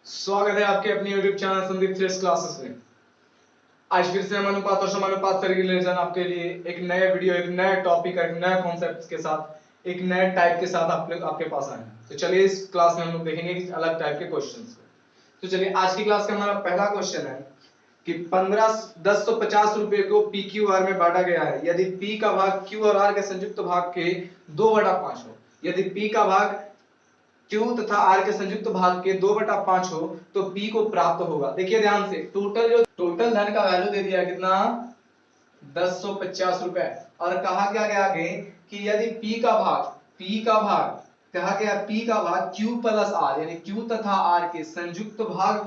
स्वागत है आपके अपने YouTube channel Sandeep threads classes में। आज फिर से हम अनुपात और समानुपात से रिलेशन आपके लिए एक नए वीडियो, एक नए टॉपिक, एक नए कॉन्सेप्ट के साथ, एक नए टाइप के साथ आपके पास आए हैं। तो चलिए इस क्लास में हम लोग देखेंगे कि अलग टाइप के क्वेश्चंस को। तो चलिए आज की क्लास का हमारा पहला क्वेश्चन है कि 1050 रुपए को पी क्यू आर में बांटा गया है यदि पी का भाग क्यू और आर के संयुक्त भाग के 2/5 हो। यदि पी का भाग Q तथा R के संयुक्त भाग के 2/5 हो तो P को प्राप्त होगा। देखिए ध्यान से, टोटल धन का वैल्यू दे दिया है कितना, 1050 रुपए। और कहा क्या गया आगे कि यदि P का भाग कहा गया P का भाग Q प्लस R यानी Q तथा R के संयुक्त भाग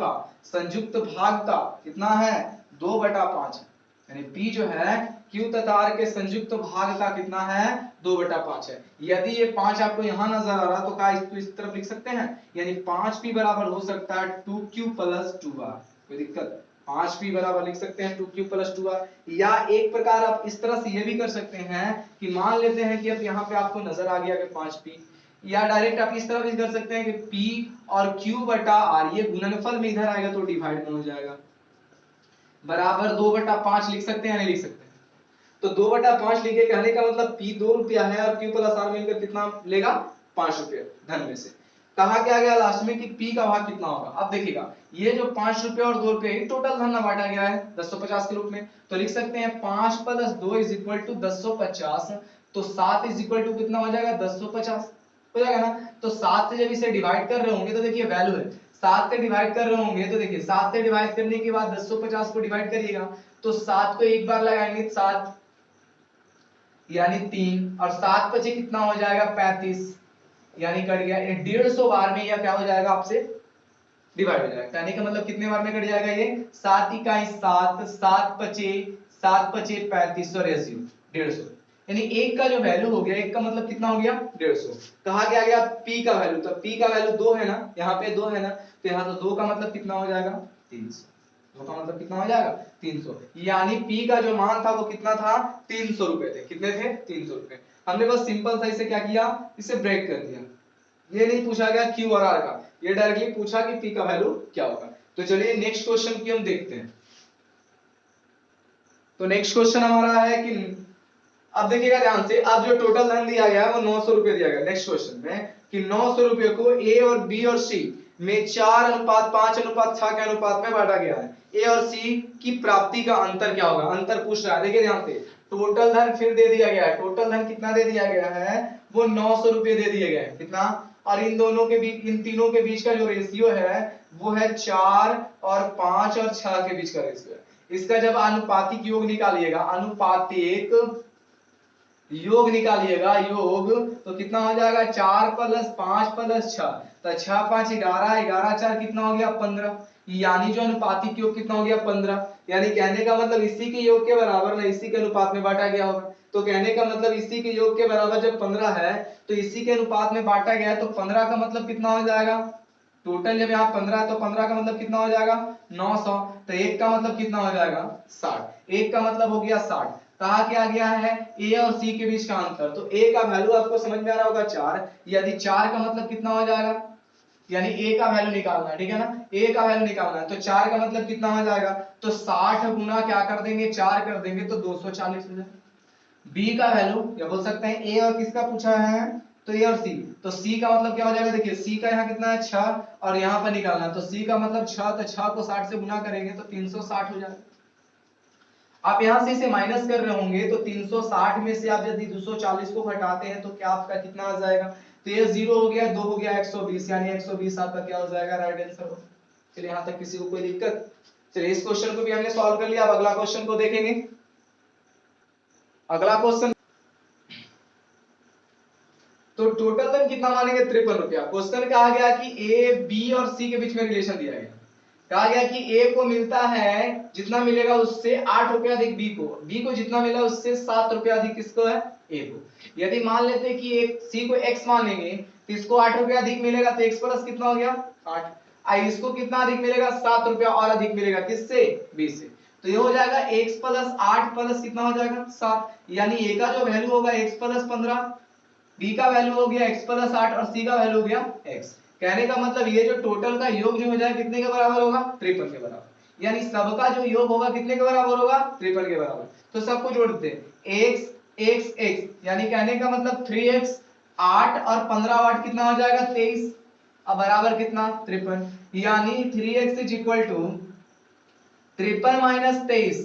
का कितना है, 2/5 यानी P जो है Q तथा R के संयुक्त भाग का कितना है, 2/5 है। यदि ये 5 आपको यहां नजर आ रहा तो क्या इसको इस तरफ लिख सकते हैं, यानी 5P बराबर हो सकता है 2Q प्लस 2R। कोई दिक्कत, 5P बराबर लिख सकते हैं 2Q प्लस 2R। या एक प्रकार आप इस तरह से ये भी कर सकते हैं कि मान लेते हैं कि अब यहाँ पे आपको नजर आ गया कि 5P, या डायरेक्ट आप इस तरह भी कर सकते हैं कि P और Q बटा R ये गुणनफल में इधर आएगा तो डिवाइड में हो जाएगा, बराबर 2/5 लिख सकते हैं, नहीं लिख सकते? तो 2/5 लिखे, कहने का मतलब P 2 रुपया है और Q प्लस R मिलकर कितना लेगा, 5 रुपया धन में से। कहा क्या गया लास्ट में कि P का भाग कितना होगा। अब देखिएगा ये जो 5 रुपया और 2 रुपया टोटल धन ना बांटा गया है 1050 के रूप में, तो लिख सकते हैं 5 प्लस 2 इज इक्वल टू 1050। तो 7 इज इक्वल टू कितना हो जाएगा, 1050 हो जाएगा ना। तो 7 से जब इसे डिवाइड कर रहे होंगे तो देखिए वैल्यू है 7 से डिवाइड कर रहे होंगे तो देखिए 7 से डिवाइड करने के बाद 1050 को डिवाइड करिएगा तो 7 को एक बार लगाएंगे 7 यानी 3 और 7 बचे कितना हो जाएगा, 35 यानी कट गया 150 बार में यह क्या हो जाएगा आपसे डिवाइड हो जाएगा। कहने का मतलब कितने बार में कट जाएगा ये, 7 इकाई 7, 7 पचे 35 और रेशियो 150, यानी एक का जो वैल्यू हो गया, एक का मतलब कितना हो गया 150। कहा क्या गया P का वैल्यू, तो P का वैल्यू 2 है ना, यहाँ पे 2 है ना, तो यहाँ तो 2 का मतलब कितना हो जाएगा 300। 2 का मतलब कितना हो जाएगा 300, यानी P का जो मान था वो कितना था, 300 रुपए थे। कितने थे, 300 रुपए। हमने बस सिंपल सा इसे क्या किया, इसे ब्रेक कर दिया। ये नहीं पूछा गया Q और R का, ये डायरेक्टली पूछा कि P का वैल्यू क्या होगा। तो चलिए नेक्स्ट क्वेश्चन की हम देखते हैं। तो नेक्स्ट क्वेश्चन हमारा है कि अब देखिएगा ध्यान से, अब जो टोटल धन दिया गया है वो 900 रुपए दिया गया नेक्स्ट क्वेश्चन में कि 900 रुपए को A और B और C में 4:5:6 के अनुपात में बांटा गया है। A और C की प्राप्ति का अंतर क्या होगा, अंतर पूछ रहा है। देखिए ध्यान से, टोटल धन फिर दे दिया गया है, टोटल धन कितना दे दिया गया है, वो 900 रुपए दे दिए गए हैं। कितना, और इन दोनों के बीच, इन तीनों के बीच का जो रेशियो है वो है 4 और 5 और 6 के बीच का रेशियो है। इसका जब अनुपातिक योग निकालिएगा, अनुपातिक योग निकालिएगा, योग तो कितना हो जाएगा, 4 प्लस 5 प्लस 6, तो 6 5 11, 11 4 कितना हो गया 15, यानी जो अनुपातिक योग कितना हो गया 15। यानी कहने का मतलब इसी के योग के बराबर ना इसी के अनुपात में बांटा गया होगा। तो कहने का मतलब इसी के योग के बराबर जब 15 है तो इसी के अनुपात में बांटा गया है, तो 15 का मतलब कितना हो जाएगा, टोटल जब यहाँ 15 है तो 15 का मतलब कितना हो जाएगा 900, तो एक का मतलब कितना हो जाएगा 60, एक का मतलब हो गया 60। कहा क्या गया है A और C के बीच का अंतर, तो A का वैल्यू आपको समझ में आ रहा होगा 4, यदि 4 का मतलब कितना हो जाएगा, यानी A का वैल्यू निकालना है, ठीक है ना, A का वैल्यू निकालना है, तो 4 का मतलब कितना हो जाएगा, तो 60 गुना क्या कर देंगे 4 कर देंगे तो 240 हो जाएगा। B का वैल्यू या बोल सकते हैं A और किसका पूछा है, तो A और C, तो C का मतलब क्या हो जाएगा, देखिए C का यहाँ कितना है 6 और यहाँ पर निकालना है, तो C का मतलब 6, तो 6 को 60 से गुना करेंगे तो 360 हो जाएगा। आप यहां से इसे माइनस कर रहे होंगे तो 360 में से आप यदि 240 को घटाते हैं तो क्या आपका कितना आ जाएगा, तो ये 0 हो गया, 2 हो गया 120, यानी 120 आपका क्या हो जाएगा राइट आंसर हो। चलिए यहां तक किसी को कोई दिक्कत, चलिए इस क्वेश्चन को भी हमने सॉल्व कर लिया। अब अगला क्वेश्चन को देखेंगे। अगला क्वेश्चन, तो टोटल धन कितना मानेंगे 53 रुपया। क्वेश्चन कहा गया कि ए बी और सी के बीच में रिलेशन दिया गया, कहा गया कि ए को मिलता है जितना मिलेगा उससे 8 रुपया अधिक बी को जितना मिला उससे 7 रुपया अधिक किसको है, ए को। यदि मान लेते हैं कि एक सी को x मान लेंगे तो इसको 8 रुपया अधिक मिलेगा, तो x प्लस कितना हो गया 8, आई इसको कितना अधिक मिलेगा 7 रुपया और अधिक मिलेगा किससे, बी से, तो ये हो जाएगा x प्लस 8 प्लस कितना हो जाएगा 7, यानी a का जो वैल्यू होगा x प्लस 15, b का वैल्यू हो गया x प्लस 8 और c का वैल्यू हो गया x। कहने का मतलब ये जो टोटल का योग जो हो जाए कितने के बराबर होगा, 53 के बराबर। यानी सबका जो योग होगा कितने के बराबर होगा, 53 के बराबर। तो सबको जोड़ देते हैं, x x x यानी कहने का मतलब 3x 8 और 15 8 कितना हो जाएगा 23, अब बराबर कितना 53, यानी 3x is equal to 53 minus 23,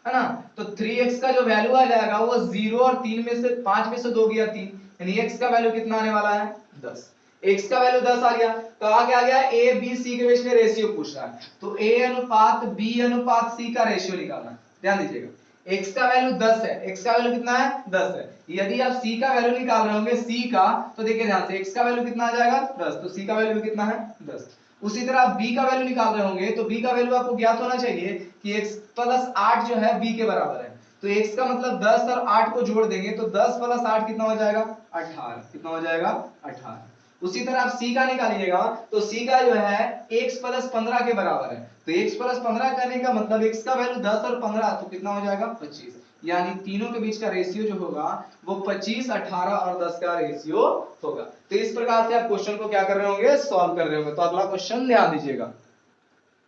है ना। तो 3x का जो वैल्यू आ जाएगा वो 0 और 3 में से 5 में से 2 गया 3, यानी x का वैल्यू कितना आने वाला है 10। x का वैल्यू 10 आ गया, तो आगे आ गया a b c के बीच में रेशियो पूछ रहा है, तो a अनुपात b अनुपात c का रेशियो निकालना है। ध्यान दीजिएगा, x का वैल्यू 10 है, x का वैल्यू कितना है 10 है। यदि आप c का वैल्यू निकाल रहे होंगे c का, तो देखिए ध्यान से x का वैल्यू कितना आ जाएगा 10, तो c का वैल्यू कितना है 10। उसी तरह आप b का वैल्यू निकाल रहे होंगे तो b का वैल्यू आपको ज्ञात होना चाहिए कि x प्लस 8 जो है b के बराबर है, तो x का मतलब 10 और 8 को जोड़ देंगे तो 10 प्लस 8 कितना हो जाएगा 18, कितना हो जाएगा 18। उसी तरह आप c का निकालिएगा तो c का जो है x प्लस 15 के बराबर है, तो x प्लस 15 करने का मतलब x का वैल्यू 10 और 15 तो कितना हो जाएगा 25, यानी तीनों के बीच का रेशियो जो होगा वो 25 18 और 10 का रेशियो होगा। तो इस प्रकार से आप क्वेश्चन को क्या कर रहे होंगे, सॉल्व कर रहे होंगे। तो अगला क्वेश्चन ध्यान दीजिएगा,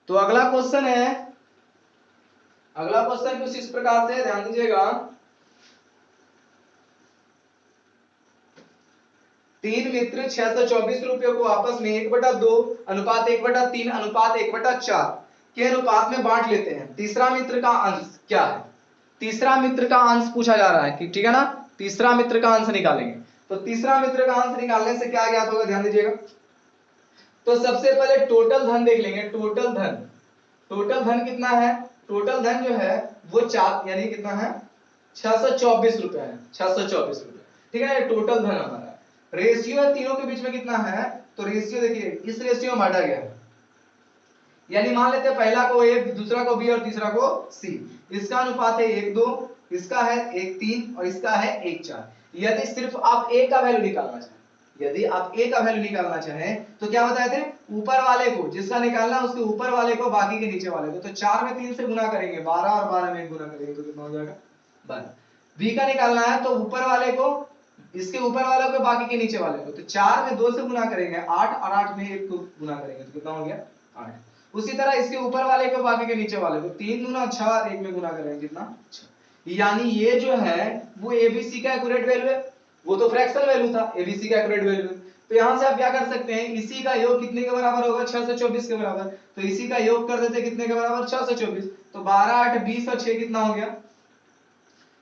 तो अगला क्वेश्चन है, अगला क्वेश्चन कुछ इस प्रकार से ध्यान दीजिएगा, 3 मित्र 624 रुपयों को आपस में 1/2 अनुपात 1/3 अनुपात 1/4 के अनुपात में बांट लेते हैं। तीसरा मित्र का अंश क्या है, तीसरा मित्र का अंश पूछा जा रहा है कि ठीक है ना, तीसरा मित्र का अंश निकालेंगे। तो तीसरा मित्र का अंश निकालने से क्या ज्ञात होगा, ध्यान दीजिएगा। तो सबसे पहले टोटल धन देख लेंगे, टोटल धन, टोटल धन कितना है, टोटल धन जो है वो 4 यानी कितना है 624 रुपए है, 624 रुपए, ठीक है, ये टोटल धन हमारा। रेशियो है तीनों के बीच में कितना है, तो रेशियो देखिए इस रेशियो में बांटा गया है, यानी मान लेते हैं पहला को a, दूसरा को b और तीसरा को c। इसका अनुपात है 1:2, इसका है 1:3 और इसका है 1:4। यदि सिर्फ आप a का वैल्यू निकालना चाहें, यदि आप a का वैल्यू निकालना चाहें तो क्या बताए थे, ऊपर वाले को जिसका निकालना है उसके ऊपर वाले को बाकी के नीचे वाले को, तो 4 में 3 से गुना करेंगे 12 और 12 में 1 गुना करेंगे तो कितना हो जाएगा 12। b का निकालना है तो ऊपर वाले को इसके ऊपर वाले को बाकी के नीचे वाले को, तो 4 में 2 से गुना करेंगे 8 और 8 में 1 को गुना करेंगे तो कितना हो गया 8। उसी तरह इसके ऊपर वाले को बाकी के नीचे वाले को 3 दूना 6 और 1 में गुना करेंगे कितना 6। यानी ये जो है वो एबीसी का एक्यूरेट वैल्यू है, वो तो फ्रैक्शनल वैल्यू था, एबीसी का एक्यूरेट वैल्यू। तो यहां से आप क्या कर सकते हैं, इसी का योग कितने के बराबर होगा 624 के बराबर, तो इसी का योग कर देते कितने के बराबर 624, तो 12 8 20 और 6 कितना हो गया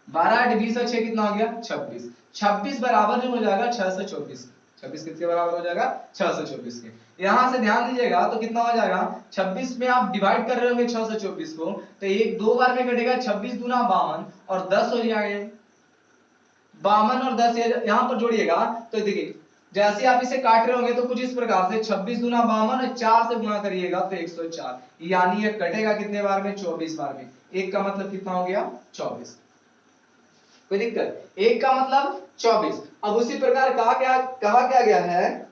12 8 20 और 6 कितना हो गया 26, 26 बराबर जो हो जाएगा 624, 26 किसके बराबर हो जाएगा 624 के। यहां से ध्यान दीजिएगा तो कितना हो जाएगा 26 में आप डिवाइड कर रहे होंगे 624 को, तो एक दो बार में कटेगा 26 दूना 52 और 10 हो जाएगा 52 और 10 यहां पर जोड़िएगा तो देखिए जैसे आप इसे काट रहे होंगे तो कुछ इस प्रकार से 26 दूना 52 और 4 से गुणा करिएगा तो 104, यानी ये कटेगा कितने बार में 24 बार में, एक का मतलब कितना हो गया 24, कोई दिक्कत, एक का मतलब 24। अब उसी प्रकार कहा क्या गया है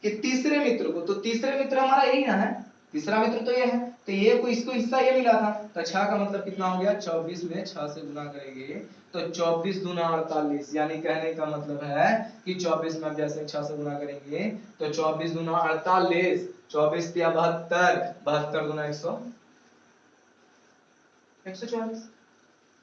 कि तीसरे मित्र को, तो तीसरे मित्र हमारा यही ना है, तीसरा मित्र तो ये है, तो ये को इसको हिस्सा ये मिला था, तो 6 का मतलब कितना हो गया 24 में 6 से गुना करेंगे तो 24 दूना 48, यानी कहने का मतलब है कि 24 में जैसे 6 से गुना करेंगे तो 24 दूना 48, 24 या 72, 72 दूना 144,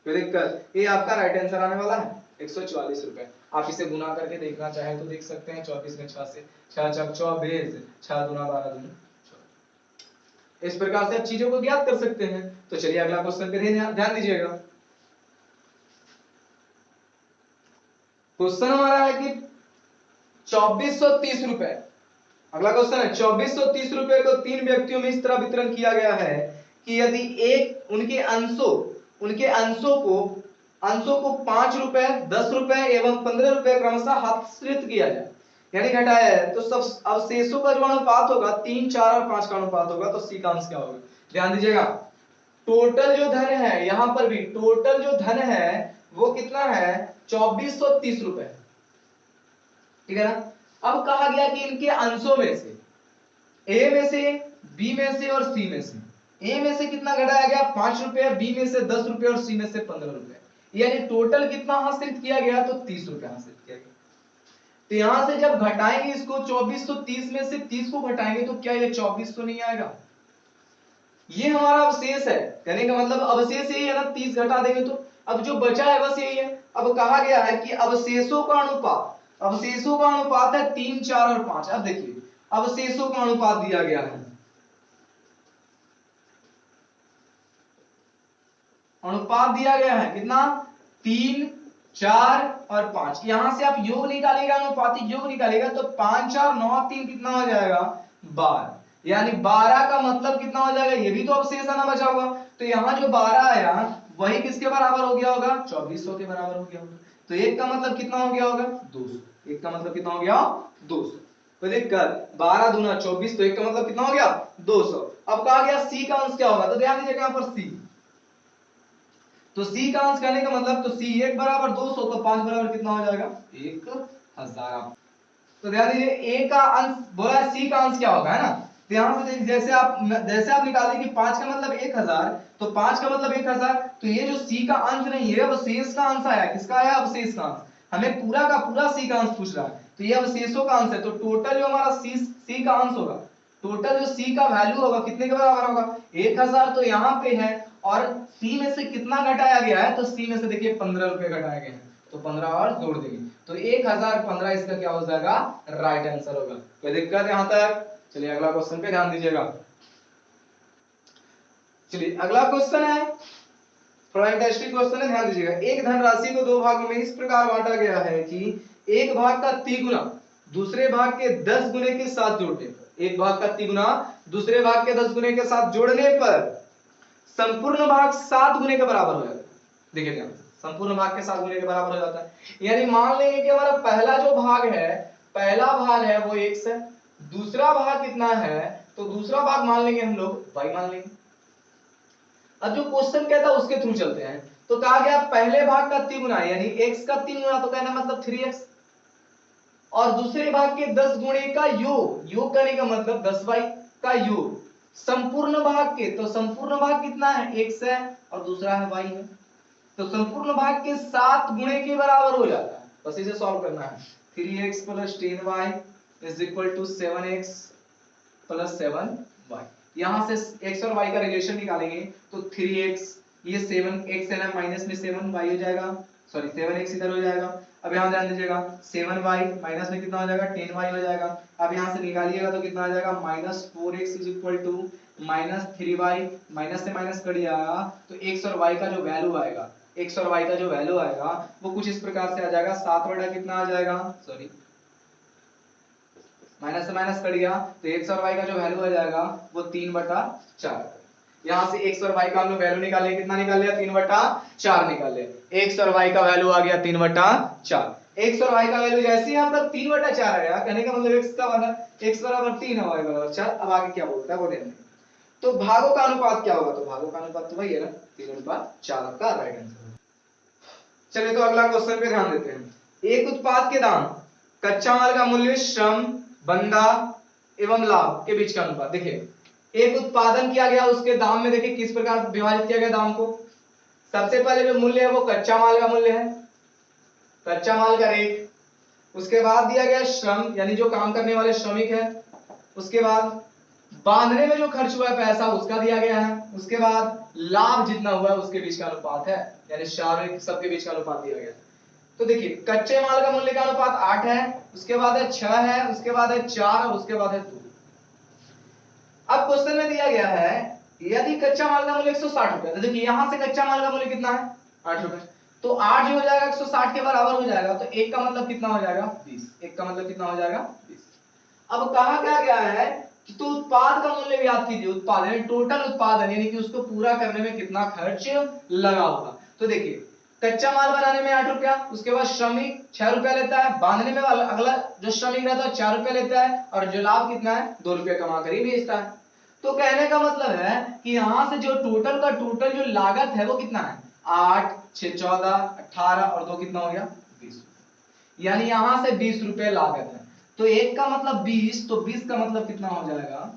कोई दिक्कत, ये आपका राइट आंसर आने वाला है 144 रुपए। आप इसे गुना करके देखना चाहे तो देख सकते हैं, 24 में 6 से 6 चक 24, 6 दूना 12 दूना 24। इस प्रकार से आप चीजों को ज्ञात कर सकते हैं। तो चलिए अगला क्वेश्चन पे ध्यान दीजिएगा। क्वेश्चन हमारा है कि 2430 रुपए, अगला क्वेश्चन है 2430 रुपए को 3 व्यक्तियों में इस तरह वितरण किया गया है कि यदि एक उनके अंशों को 5 रुपए 10 रुपए एवं 15 रुपए क्रमशः हस्तांतरित किया जाए, यानी घटाया है, तो सब अवशेषों का जो अनुपात होगा 3 4 और 5 का अनुपात होगा, तो सी का अंश क्या होगा। ध्यान दीजिएगा, टोटल जो धन है, यहां पर भी टोटल जो धन है वो कितना है 2430 रुपए, ठीक है ना। अब कहा गया कि इनके अंशों में से ए में से बी में से और सी में से, ए में से कितना घटाया गया 5 रुपए, बी में से 10 रुपए और सी में से 15 रुपए, यानी टोटल कितना हासिल किया गया तो 30 रुपए हासिल किया गया। तो यहां से जब घटाएंगे इसको 24 तो 30 में से 30 को घटाएंगे तो क्या ये 24 तो नहीं आएगा। ये हमारा अवशेष है, कहने का मतलब अवशेष यही है ना, 30 घटा देंगे तो अब जो बचा है बस यही है। अब कहा गया है कि अवशेषों का अनुपात, अवशेषों का अनुपात है 3, 4 और 5। अब देखिए अवशेषों का अनुपात दिया गया है, अनुपात दिया गया है कितना, 3, 4 और 5। यहां से आप योग निकालेगा, अनुपातिक योग निकालेगा तो 5, 4, 9, 3 कितना हो जाएगा 12, यानी 12 का मतलब कितना हो जाएगा, ये भी तो अवशेष आना बचा हुआ। तो यहाँ जो 12 आया वही किसके बराबर हो गया होगा, 2400 के बराबर हो गया होगा। तो एक का मतलब कितना हो गया होगा 200, एक का मतलब कितना हो गया 200। तो देखकर 12 दूना 24, तो एक का मतलब कितना हो गया 200। अब कहा गया सी का अंश क्या होगा, तो ध्यान दीजिएगा यहाँ पर सी, तो सी का अंश करने का मतलब, तो सी 1 बराबर 200 तो 5 बराबर कितना हो जाएगा 1000। तो ध्यान दीजिए ए का अंश बोला है, सी का अंश क्या होगा, है ना। तो यहां से जैसे आप निकाल दें कि 5 का मतलब 1000, तो 5 का मतलब 1000, तो ये जो सी का अंश नहीं है अवशेष का अंश आया, किसका आया अवशेष का अंश। हमें पूरा का पूरा सी का अंश पूछ रहा है, तो ये अवशेषों का अंश है। तो टोटल जो हमारा सी का अंश होगा, टोटल जो सी का वैल्यू होगा कितने के बराबर होगा 1000। तो यहाँ पे है और सी में से कितना घटाया गया है, तो सी में से देखिए 15 रुपए घटाए गए हैं, तो 15 और जोड़ देंगे तो 1015 इसका क्या हो जाएगा राइट आंसर होगा। कोई दिक्कत यहां तक। चलिए अगला क्वेश्चन पे ध्यान दीजिएगा। चलिए अगला क्वेश्चन है, थोड़ा इंटरेस्टिंग क्वेश्चन है, ध्यान दीजिएगा। एक धनराशि को दो भागों में इस प्रकार बांटा गया है कि एक भाग का तिगुना दूसरे भाग के 10 गुने के साथ जोड़ने पर, एक भाग का तिगुना दूसरे भाग के 10 गुने के साथ जोड़ने पर संपूर्ण भाग 7 गुने के बराबर हो जाता है। देखिए ध्यान, संपूर्ण भाग के 7 गुने के बराबर हो जाता है। यानी मान लेंगे कि हमारा पहला जो भाग है, पहला भाग है वो x है, दूसरा भाग कितना है, तो दूसरा भाग मान लेंगे हम लोग y मान लेंगे। अब जो क्वेश्चन कहता है उसके थ्रू चलते हैं। तो कहा गया पहले भाग का तिगुना यानी x का 3 गुना, तो कहना मतलब 3x, और दूसरे भाग के 10 गुणे का योग, योग करने का मतलब 10y का योग संपूर्ण भाग के, तो संपूर्ण भाग कितना है x है और दूसरा है y है, तो संपूर्ण भाग के 7 गुणे के बराबर हो जाता है। बस इसे सॉल्व करना है। 3x + 10y = 7x + 7y। यहां से x और y का रिलेशन निकालेंगे तो 3x, ये 7x है ना, माइनस में 7y हो जाएगा, सॉरी 7x इधर हो जाएगा। अब यहां ध्यान दीजिएगा 7y माइनस में कितना हो जाएगा 10y हो जाएगा। अब यहां से निकालिएगा तो कितना आ जाएगा -4x = -3y, माइनस से माइनस कट जाएगा तो x और y का जो वैल्यू आएगा, x और y का जो वैल्यू आएगा वो कुछ इस प्रकार से आ जाएगा, 7 बटा कितना आ जाएगा, सॉरी माइनस से माइनस कट गया तो x और y का जो वैल्यू आ जाएगा वो 3/4। यहां से x और y का हम लोग वैल्यू निकाले, कितना निकाल लिया 3/4 निकाल लिया। x और y का वैल्यू आ गया 3/4। x और y का वैल्यू जैसे ही हम लोग 3/4 आया, कहने का मतलब x का वाला x बराबर 3 है, y बराबर 4। अब आगे क्या बोलता है वो देखते हैं। तो भागों का अनुपात क्या होगा, तो भागों का अनुपात तो वही है ना 3/4 आपका राइट आंसर है। चलिए तो अगला क्वेश्चन पे ध्यान देते हैं। एक उत्पाद के दाम, कच्चा माल का मूल्य, श्रम, बंधा एवं लाभ के बीच का अनुपात। देखिए एक उत्पादन किया गया, उसके दाम में देखिए किस प्रकार विभाजित किया गया दाम को। सबसे पहले जो मूल्य है वो कच्चा माल का मूल्य है, कच्चा माल का रेट। उसके बाद दिया गया श्रम यानी जो काम करने वाले श्रमिक है। उसके बाद बांधने में जो खर्च हुआ है पैसा उसका दिया गया है। उसके बाद लाभ जितना हुआ है उसके बीच का अनुपात है, यानी सारे सबके बीच का अनुपात दिया गया है। तो देखिए कच्चे माल का मूल्य का अनुपात 8 है, उसके बाद है 6 है, उसके बाद है 4 और उसके बाद है 2। अब क्वेश्चन में दिया गया है यदि कच्चा माल का मूल्य 160 रुपया, तो देखिए यहां से कच्चा माल का मूल्य कितना है 8 रुपए, तो 8 जो हो जाएगा 160 के बराबर हो जाएगा, तो एक का मतलब कितना हो जाएगा 20, एक का मतलब कितना हो जाएगा 20। अब कहा क्या गया है कि तो उत्पाद का मूल्य याद कीजिए, उत्पाद यानी टोटल उत्पादन यानी कि उसको पूरा करने में कितना खर्च लगा होगा। तो देखिए कच्चा माल बनाने में 8 रुपया, उसके बाद श्रमिक 6 रुपया लेता है, बांधने में अगला जो श्रमिक रहता है 4 रुपया लेता है, और जो लाभ कितना है 2 रुपया कमा कर ही बेचता है। तो कहने का मतलब है कि यहां से जो टोटल का टोटल जो लागत है वो कितना है 8, 6, 14, 18 और 2 कितना हो गया 20, यानी यहां से 20 रुपए लागत है। तो एक का मतलब 20, तो 20 का मतलब कितना हो जाएगा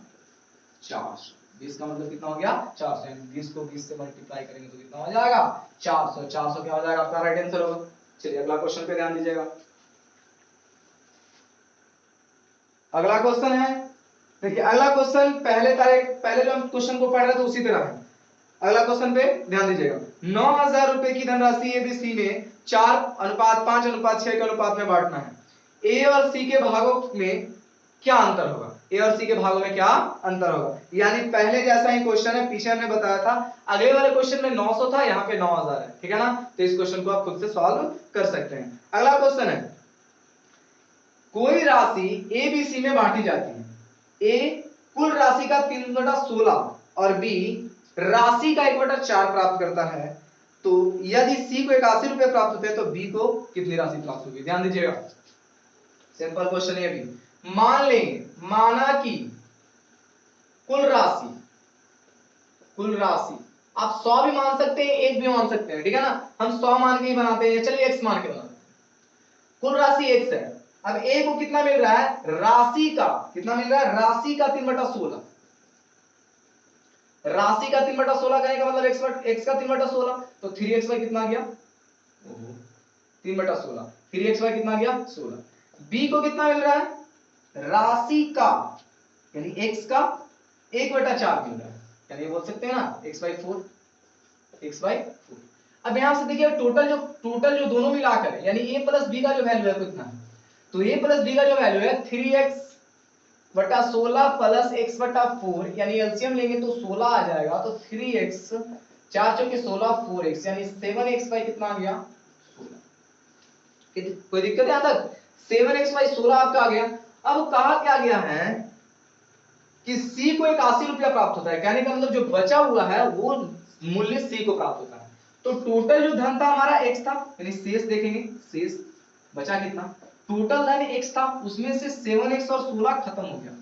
400, 20 का मतलब कितना हो गया 400, यानी 20 को 20 से मल्टीप्लाई करेंगे तो कितना हो जाएगा 400, 400 क्या हो जाएगा आपका राइट आंसर होगा। चलिए अगला क्वेश्चन पे ध्यान दीजिएगा। अगला क्वेश्चन है, देखिए अगला क्वेश्चन पहले जो हम क्वेश्चन को पढ़ रहे थे उसी तरह है। अगला क्वेश्चन पे ध्यान दीजिएगा। 9,000 रुपए की धनराशि एबीसी में 4:5:6 के अनुपात में बांटना है। ए और सी के भागों में क्या अंतर होगा? ए और सी के भागों में क्या अंतर होगा? यानी पहले जैसा ही क्वेश्चन है, पीछे हमने बताया था, अगले वाले क्वेश्चन में 900 था, यहाँ पे 9,000 है, ठीक है ना? तो इस क्वेश्चन को आप खुद से सॉल्व कर सकते हैं। अगला क्वेश्चन है, कोई राशि ए बी सी में बांटी जाती है। ए कुल राशि का 3/16 और बी राशि का 1/4 प्राप्त करता है, तो यदि सी को 81 रुपए प्राप्त होते हैं तो बी को कितनी राशि प्राप्त होगी? ध्यान दीजिएगा, सिंपल क्वेश्चन है। अभी मान लेंगे, माना कि कुल राशि आप 100 भी मान सकते हैं, 1 भी मान सकते हैं, ठीक है ना? हम 100 मान के ही बनाते हैं, चलिए x मान के बनाते हैं। कुल राशि x है। अब a को कितना मिल रहा है? राशि का कितना मिल रहा है? राशि का 3/16। राशि का 3/16 कहने का मतलब x का 3/16, तो 3x कितना आ गया? 3/16। 3x कितना आ गया? 16। b को कितना मिल रहा है? राशि का यानी x का 1/4 मिल रहा है, यानी बोल सकते हैं ना x/4। अब यहां से देखिए टोटल जो दोनों मिलाकर यानी a प्लस b का जो वैल्यू है कितना है? तो a प्लस b का जो वैल्यू है 3x/16 प्लस x/4, यानी एलसीएम लेंगे तो 16 आ जाएगा, तो 3x 4 चौके 16 4x यानी 7x बाई कितना आ गया? 16। कोई दिक्कत है यहां तक? 7x/16 आपका आ गया। अब कहा क्या गया है कि C को 81 रुपया प्राप्त होता है, कहने का मतलब जो बचा हुआ है वो मूल्य C को प्राप्त होता है। तो टोटल जो धन था हमारा x था, यानी शेष देखेंगे, शेष बचा कितना? टोटल धन x था, उसमें से 7x और 16 खत्म हो गया।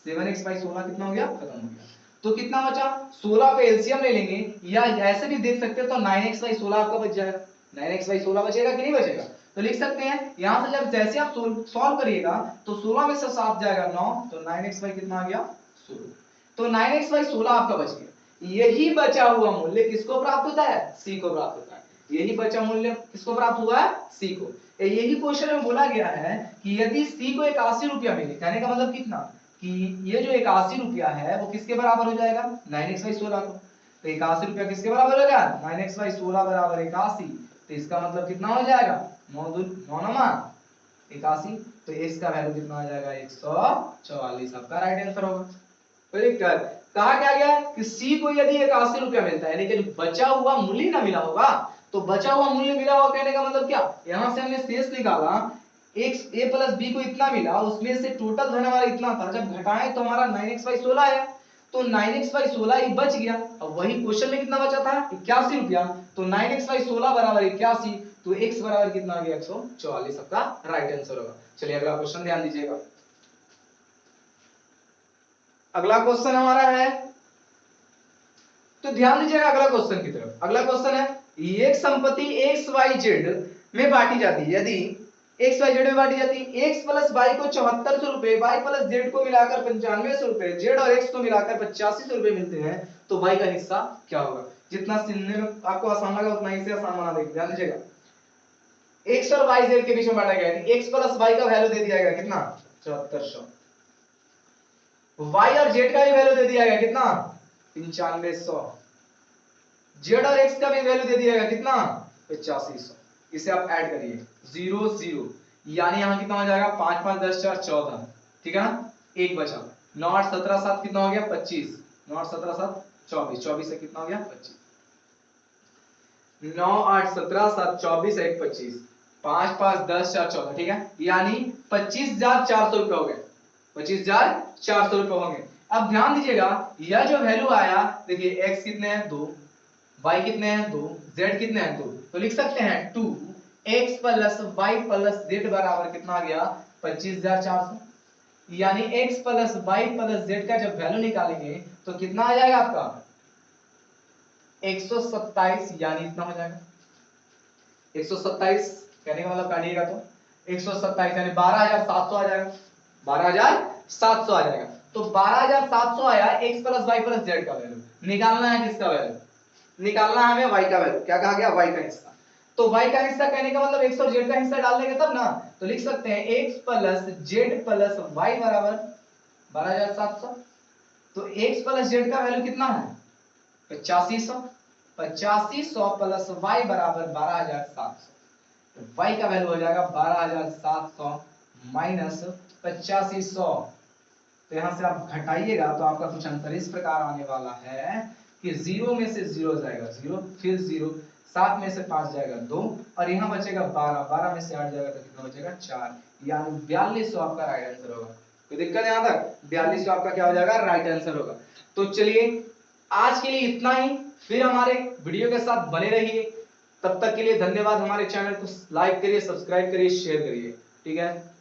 7x/16 कितना हो गया? खत्म हो गया। तो कितना बचा? 16 पे एलसीएम ले लेंगे, या ऐसे भी देख सकते हो तो 9x/16 आपका बच जाएगा। 9x/16 बचेगा कि नहीं बचेगा? तो लिख सकते हैं यहां से जब जैसे आप सॉल्व करिएगा तो 16 में से 7 जाएगा 9, तो 9x कितना आ गया? 16। तो 9x/16 आपका बच गया। यही बचा हुआ मूल्य किसको प्राप्त होता है? सी को प्राप्त होता है। यही बचा मूल्य किसको प्राप्त हुआ है? सी को। यही क्वेश्चन में बोला गया है कि यदि सी को 81 रुपया मिले, कहने का मतलब कितना कि ये जो 81 रुपया है वो किसके बराबर हो जाएगा? 9x/16 को। तो 81 रुपया किसके बराबर हो जाएगा? 9x/16 बराबर 81। तो इसका मतलब कितना हो जाएगा? 9×9=81। तो x का वैल्यू कितना आ जाएगा? 144 आपका राइट आंसर होगा। कहा क्या गया कि C को यदि 81 रुपया मिलता है, लेकिन बचा हुआ मूल्य ना मिला होगा, तो बचा हुआ मूल्य मिला होगा कहने का मतलब क्या? यहां से हमने शेष निकाला, a प्लस b को इतना मिला, उसमें से टोटल धन हमारा इतना था, जब घटाएं तो हमारा 9x/16 है, तो 9x/16 ही बच गया। अब वही क्वेश्चन में कितना बचा था? 81 रुपया, तो 9x/16 बराबर 81, तो x बराबर कितना आ गया? 144 आपका राइट आंसर होगा। चलिए अगला क्वेश्चन ध्यान दीजिएगा। अगला क्वेश्चन हमारा है, तो ध्यान दीजिएगा अगला क्वेश्चन की तरफ। अगला क्वेश्चन है, एक संपत्ति XYZ में बांटी जाती है। यदि XYZ में बांटी जाती है, x प्लस y को 7400 रुपए, y प्लस z को मिलाकर 9500 रुपए, z और x को मिलाकर 8500 रुपए मिलते हैं, तो y का हिस्सा क्या होगा? जितना सुनने में आपको आसान लगा उतना ही से आसान बना देंगे। ध्यान दीजिएगा, x और y z के बीच में बांटा गया है, x प्लस y का वैल्यू दे दिया गया कितना? 7400। y और z का भी वैल्यू दे दिया गया कितना? 9500। z और x का भी वैल्यू दे दिया गया कितना? 8500। इसे आप ऐड करिए 0 0, यानी यहां कितना हो जाएगा? 5 5 10 4 14, ठीक है ना? एक बचा, 9 8 17 7 कितना हो गया? 25। 9 8 17 7 24, 24 से कितना हो गया? 25। 9 8 17 7 24 1 25, 5 5 10 4 14, ठीक है? यानी 25,400 रुपए हो गए। 25,400 रुपए होंगे। अब ध्यान दीजिएगा, यह जो वैल्यू आया, देखिए x कितने हैं? 2, y कितने हैं? 2, z कितने हैं? 2। तो लिख सकते हैं 2x plus y plus z बराबर कितना आ गया? 25,400। यानी x plus y plus z का जब वैल्यू निकालेंगे तो कितना आ जाएगा आपका? 127, यानी इतना हो जाएगा 127। कहने का मतलब काटिएगा तो 127 यानी 12,700 आ जाएगा। 12,700 आ जाएगा। तो 12,700 आया x plus y plus z का वैल्यू। निकालना है किसका वैल्यू? निकालना है हमें y का वैल्यू। क्या कहा गया? y का हिस्सा। तो y का हिस्सा कहने का मतलब x और z का हिस्सा डाल देंगे तब ना, तो लिख सकते हैं x plus z plus y बराबर 12700। तो x प्लस z का वैल्यू कितना है 8500, 8500 प्लस y बराबर 12700। तो y का वैल्यू हो जाएगा 12700 माइनस 8500। तो यहां से आप घटाइएगा तो आपका कुछ आंसर इस प्रकार आने वाला है कि 0 में से 0 जाएगा 0, फिर 0, 7 में से 5 जाएगा 2, और यहां बचेगा 12, 12 में से 8 जाएगा तो कितना बचेगा 4, यानी 4200 आपका राइट आंसर होगा। कोई दिक्कत यहां तक? 4200 आपका क्या हो जाएगा राइट आंसर होगा। तो चलिए आज के लिए इतना ही, फिर हमारे वीडियो के साथ बने रहिए। तब तक के लिए धन्यवाद। हमारे चैनल को लाइक करिए, सब्सक्राइब करिए, शेयर करिए। ठीक है।